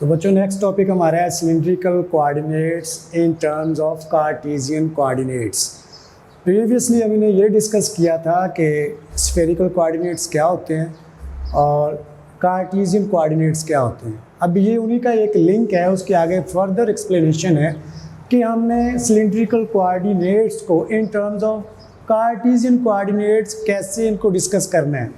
तो बच्चों next topic हमारा है cylindrical coordinates in terms of cartesian coordinates. Previously अभी ने ये डिस्कस किया था कि स्फेरिकल कोऑर्डिनेट्स क्या होते हैं और कार्टेशियन कोऑर्डिनेट्स क्या होते हैं। अब ये उन्हीं का एक लिंक है, उसके आगे फर्दर एक्सप्लेनेशन है कि हमने सिलिंड्रिकल कोऑर्डिनेट्स को in terms of cartesian coordinates कैसे इनको डिस्कस करना है।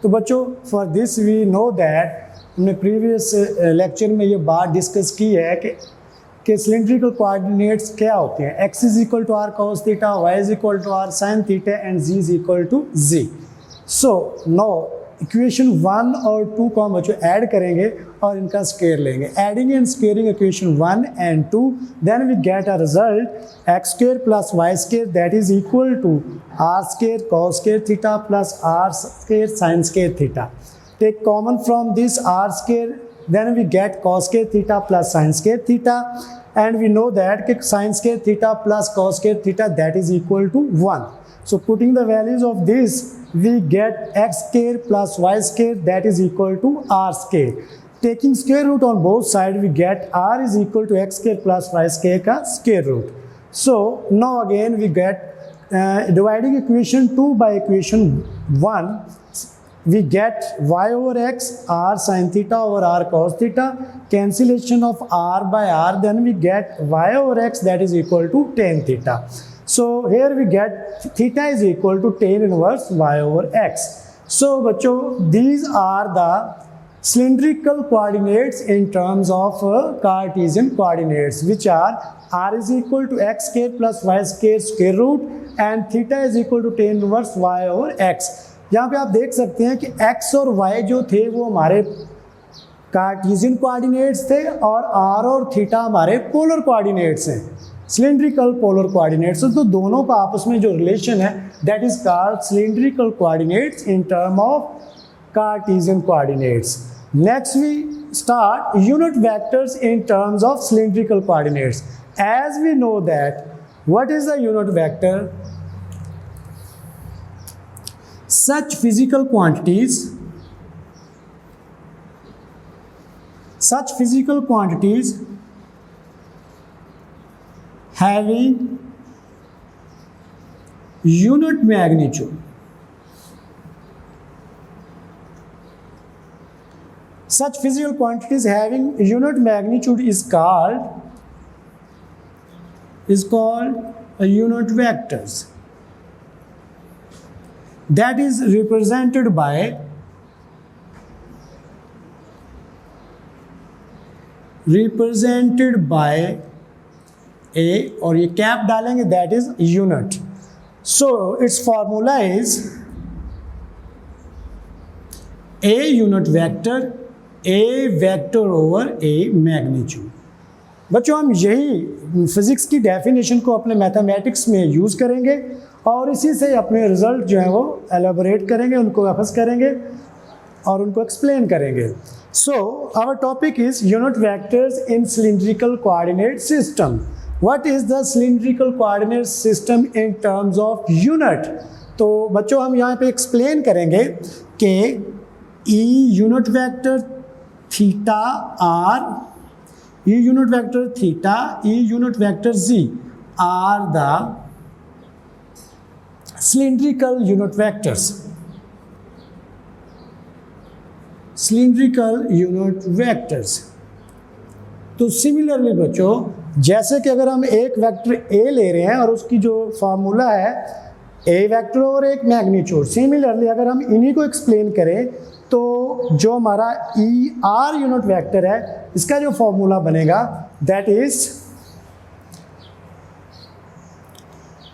तो बच्चों for this we know that हमने प्रीवियस लेक्चर में ये बात डिस्कस की है कि सिलिंड्रिकल कोऑर्डिनेट्स क्या होते हैं। X is equal to r cos theta, y is equal to r sine theta and z is equal to z. So no equation 1 और 2 को हम बच्चों ऐड करेंगे और इनका स्क्वायर लेंगे। Adding and squaring equation 1 and 2 then we get a result x square plus y square that is equal to r square cos square theta plus r square sine square theta. Take common from this r square, then we get cos square theta plus sin square theta, and we know that sin square theta plus cos square theta that is equal to 1. So putting the values of this, we get x square plus y square that is equal to r square. Taking square root on both sides, we get r is equal to x square plus y square का square root. So now again we get dividing equation 2 by equation 1. We get y over x, r sin theta over r cos theta, cancellation of r by r, then we get y over x that is equal to tan theta. So here we get theta is equal to tan inverse y over x. So बच्चों these are the cylindrical coordinates in terms of Cartesian coordinates, which are r is equal to x square plus y square square root and theta is equal to tan inverse y over x. यहाँ पे आप देख सकते हैं कि x और y जो थे वो हमारे कार्टेशियन कोऑर्डिनेट्स थे और r और थीटा हमारे पोलर कोऑर्डिनेट्स हैं, सिलिंड्रिकल पोलर कोऑर्डिनेट्स। तो दोनों का आपस में जो रिलेशन है that is called cylindrical coordinates in term of cartesian coordinates. Next we start unit vectors in terms of cylindrical coordinates. As we know that what is the unit vector? Such physical quantities having unit magnitude, such physical quantities having unit magnitude is called a unit vectors. That is represented by a और ये cap डालेंगे that is unit. So it's formula is a unit vector a vector over a magnitude. बच्चों हम यही physics की definition को अपने mathematics में यूज़ करेंगे और इसी से अपने रिजल्ट जो है वो एलेबोरेट करेंगे, उनको वापस करेंगे और उनको एक्सप्लेन करेंगे। So our topic is unit vectors in cylindrical coordinate system. What is the cylindrical coordinate system in terms of unit? तो बच्चों हम यहाँ पे एक्सप्लेन करेंगे कि e unit vector theta r, e unit vector theta, e unit vector z are the cylindrical unit vectors. Cylindrical unit vectors. तो similarly बच्चों जैसे कि अगर हम एक वेक्टर a ले रहे हैं और उसकी जो फार्मूला है a वेक्टर और एक मैग्नीट्यूड, सिमिलरली अगर हम इन्हीं को एक्सप्लेन करें तो जो हमारा ई आर यूनिट वेक्टर है इसका जो फार्मूला बनेगा that is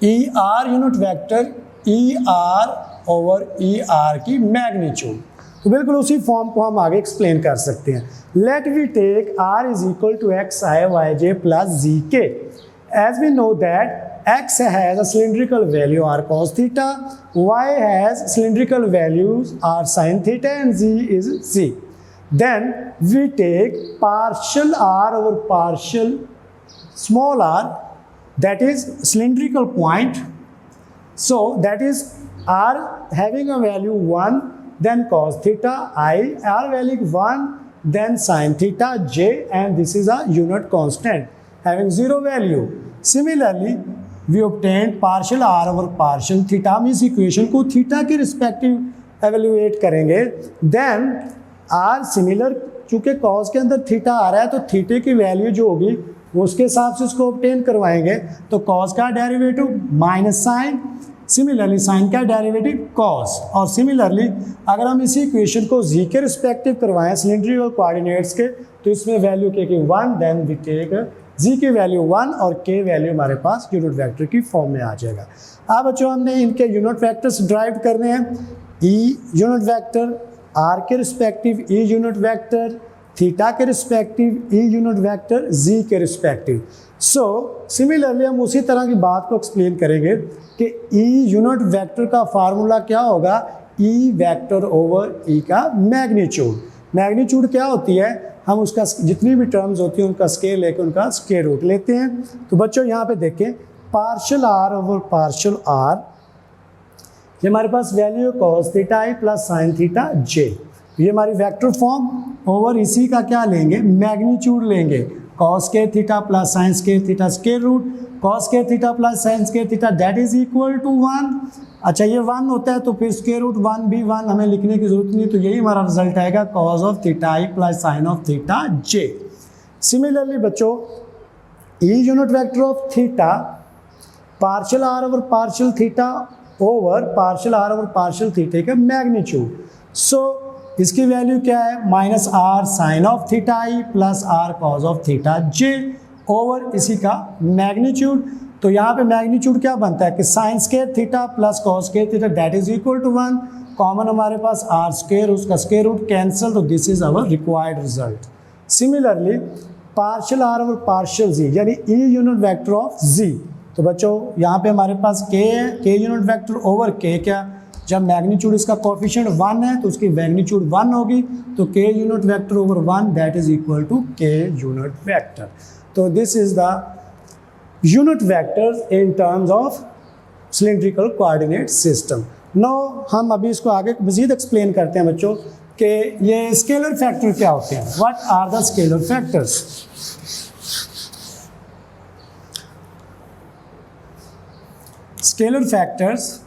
E R unit vector E R over E R की मैग्नीट्यूड। तो बिल्कुल उसी फॉर्म को हम आगे एक्सप्लेन कर सकते हैं। Let we take r is equal to x i y j plus z k. As we know that x has a cylindrical value r cos theta, y has cylindrical values r sine theta and z is z. Then we take partial r over partial small r, that is cylindrical point. So that is r having a value 1, then cos theta, I r value 1 then sin theta j, and this is a unit constant having zero value. Similarly, we obtained partial r over partial theta, means equation को theta के respective evaluate करेंगे. Then r similar, चूंकि cos के अंदर theta आ रहा है तो थीटे की वैल्यू जो होगी वो उसके हिसाब से उसको ऑब्टेन करवाएंगे. तो कॉस का derivative minus sine, similarly sine का डेरिवेटिव कॉस. और सिमिलरली अगर हम इसी इक्वेशन को z के रिस्पेक्टिव करवाएं सिलेंड्रिकल कोऑर्डिनेट्स के, तो इसमें वैल्यू k की 1, देन वी टेक z की वैल्यू 1 और k वैल्यू हमारे पास यूनिट वेक्टर की फॉर्म में आ जाएगा. अब बच्चों हमने इनके यूनिट वेक्टर्स ड्राइव करने हैं. e यूनिट वेक्टर, r के respective e unit vector, theta के respective e unit vector, z के रिस्पेक्टिव. सो सिमिलरली हम उसी तरह की बात को एक्सप्लेन करेंगे कि e यूनिट वेक्टर का फार्मूला क्या होगा, e वेक्टर ओवर e का मैग्नीट्यूड. मैग्नीट्यूड क्या होती है, हम उसका जितनी भी टर्म्स होती हैं उनका स्केल लेकर उनका स्क्वायर रूट लेते हैं. तो बच्चों यहाँ पे देखें, partial r over partial r, ये हमारे पास वैल्यू है cos theta i plus sine theta j. ये हमारी वेक्टर फॉर्म ओवर इसी का क्या लेंगे, मैग्नीट्यूड लेंगे. cos square theta plus sine square theta square root, cos square theta plus sine square theta that is equal to 1. अच्छा ये 1 होता है तो फिर स्क्वायर रूट 1 भी 1 हमें लिखने की जरूरत नहीं. तो यही हमारा रिजल्ट आएगा cos of theta i plus sine of theta j. Similarly बच्चों e unit vector of theta, partial r over partial theta over partial r over partial theta का मैग्नीट्यूड. सो इसकी वैल्यू क्या है, minus r sine of theta i plus r cos of theta j over इसी का magnitude. तो यहाँ पे magnitude क्या बनता है कि sine square theta plus cos square theta that is equal to 1. Common हमारे पास r स्क्वायर, उसका स्क्वायर रूट कैंसिल, तो this is our required result. Similarly partial r over partial z यानी e unit vector of z. तो बच्चों यहाँ पे हमारे पास k है, k unit vector over k, क्या जब मैग्नीट्यूड इसका कोफिशिएंट 1 है तो उसकी मैग्नीट्यूड 1 होगी, तो k unit vector over 1 that is equal to k unit vector. तो this is the unit vectors in terms of cylindrical coordinate system. Now हम अभी इसको आगे मजीद एक्सप्लेन करते हैं बच्चों कि ये स्केलर फैक्टर क्या होते हैं. What are the scalar factors. Scalar factors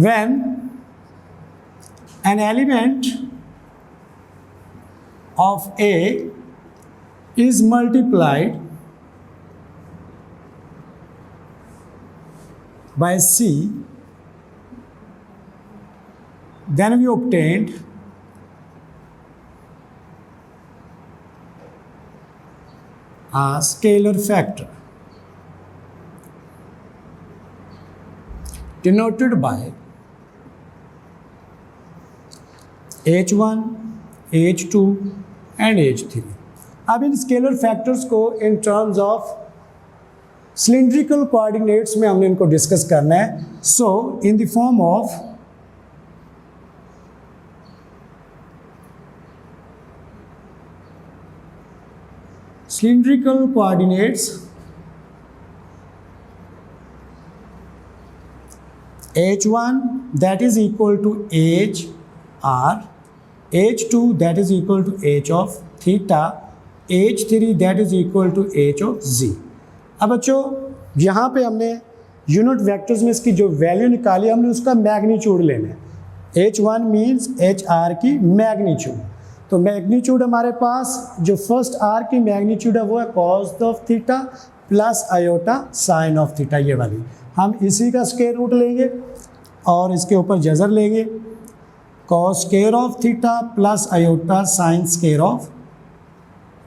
when an element of A is multiplied by C, then we obtained a scalar factor denoted by H1, H2 and H3. अब इन scalar factors को in terms of cylindrical coordinates में हमने इनको discuss करना है. So in the form of cylindrical coordinates H1 that is equal to H R, H2 that is equal to H of theta, H3 that is equal to H of Z. अब बच्चों यहाँ पे हमने unit vectors में इसकी जो value निकाली हमने उसका मैग्नीट्यूड लेना है. H1 मीन्स HR की मैग्नीट्यूड. तो मैग्नीट्यूड हमारे पास जो फर्स्ट R की मैग्नीट्यूड है वो है cos of theta plus iota sign of theta. ये वाली हम इसी का स्क्वायर रूट लेंगे और इसके ऊपर जजर लेंगे, cos square of theta plus iota sine square of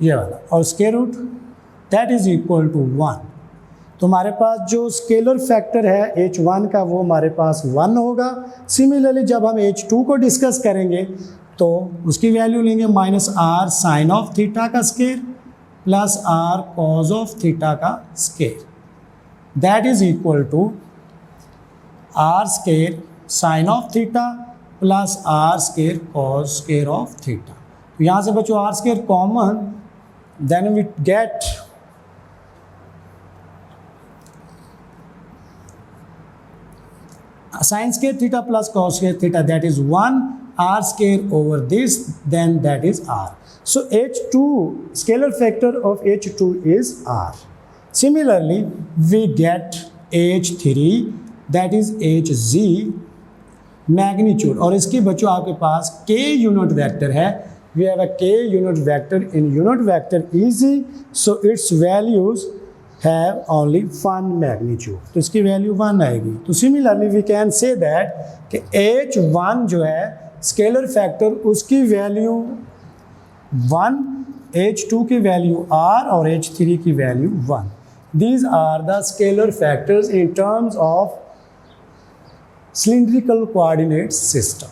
ये वाला और square root that is equal to 1. तो हमारे पास जो स्केलर फैक्टर है H1 का वो हमारे पास 1 होगा. सिमिलरली जब हम H2 को डिस्कस करेंगे तो उसकी वैल्यू लेंगे minus r sine of theta का square plus r cos of theta का square that is equal to r square sine of theta plus r square cos square of theta. तो यहाँ से बच्चों r square common, then we get sin square theta plus cos square theta, that is 1 r square over this, then that is r. So h2, scalar factor of h2 is r. Similarly, we get h3, that is hz magnitude, और इसकी बच्चों आपके पास k unit vector है. We have a k unit vector in unit vector easy, so its values have only one magnitude. तो इसकी value 1 आएगी. तो similarly we can say that कि h1 जो है स्केलर फैक्टर, उसकी वैल्यू 1, h2 की वैल्यू r और h3 की value 1. These are the scalar factors in terms of cylindrical coordinate system.